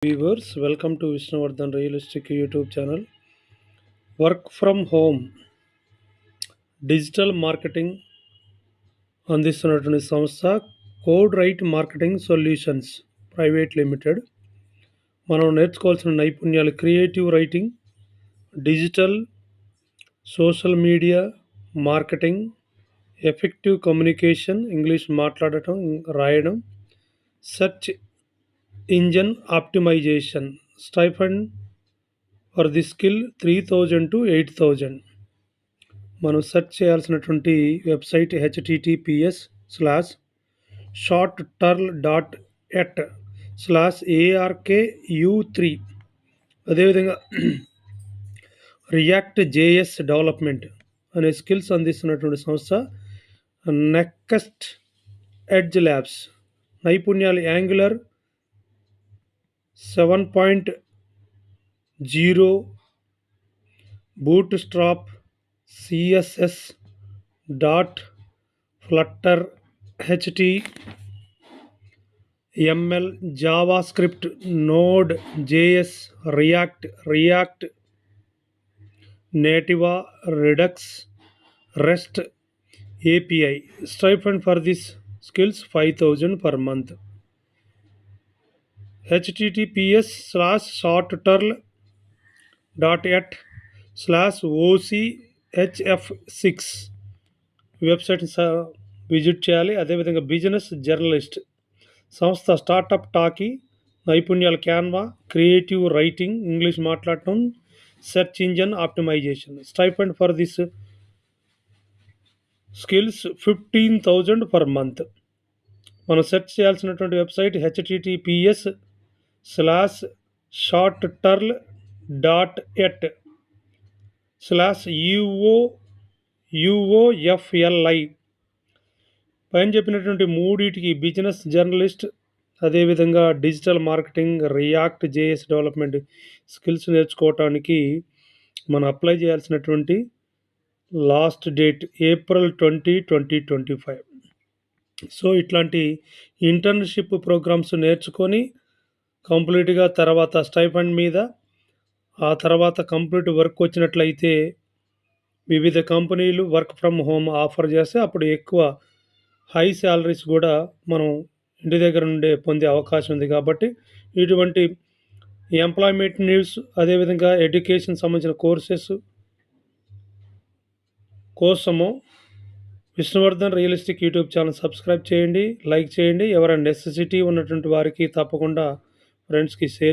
Viewers, welcome to Vishnuvardhan Realistic YouTube channel. Work from home, digital marketing అందిస్తున్నటువంటి సంస్థ Code Right Marketing Solutions Private Limited. మనం నేర్చుకోవాల్సిన నైపుణ్యాలు creative writing, digital, social media marketing, effective communication, English మాట్లాడటం రాయడం, search engine optimisation. Stipend for the skill 3000 to 8000. మనం search చేయాల్సినటువంటి website https://shortturl.et/arku3. అదేవిధంగా రియాక్ట్ జేఎస్ డెవలప్మెంట్ అనే స్కిల్స్ అందిస్తున్నటువంటి సంస్థ నెక్స్ట్ ఎడ్జ్ ల్యాబ్స్. నైపుణ్యాలు Angular 7.0, Bootstrap, CSS, dot, Flutter, HTML, JavaScript, Node JS, రియాక్ట్ నేటివా, redux, rest API. Stipend for this skills 5000 per month. https://shortturl.et/OCHF6 website visit చేయాలి. అదేవిధంగా business journalist సంస్థ Startup Talky. నైపుణ్యాలు Canva, creative writing, English మాట్లాడటం, search engine optimisation. Stipend for this skills 15,000 per month. మనం search చేయాల్సినటువంటి website https://shortturl.et/uofli. పైన చెప్పినటువంటి మూడింటికి బిజినెస్ జర్నలిస్ట్, అదేవిధంగా digital marketing, React JS development skills నేర్చుకోవటానికి మనం అప్లై చేయాల్సినటువంటి లాస్ట్ డేట్ April 20, 2025. సో ఇట్లాంటి ఇంటర్న్షిప్ ప్రోగ్రామ్స్ నేర్చుకొని కంప్లీట్గా తర్వాత స్టైఫండ్ మీద, ఆ తర్వాత కంప్లీట్ వర్క్ వచ్చినట్లయితే వివిధ కంపెనీలు వర్క్ ఫ్రమ్ హోమ్ ఆఫర్ చేస్తే అప్పుడు ఎక్కువ హై శాలరీస్ కూడా మనం ఇంటి దగ్గర నుండే పొందే అవకాశం ఉంది. కాబట్టి ఇటువంటి ఎంప్లాయ్మెంట్ న్యూస్, అదేవిధంగా ఎడ్యుకేషన్ సంబంధించిన కోర్సెస్ కోసము Vishnuvardhan realistic YouTube channel subscribe చేయండి, లైక్ చేయండి. ఎవరైనా నెసెసిటీ ఉన్నటువంటి వారికి తప్పకుండా ఫ్రెండ్స్కి షేర్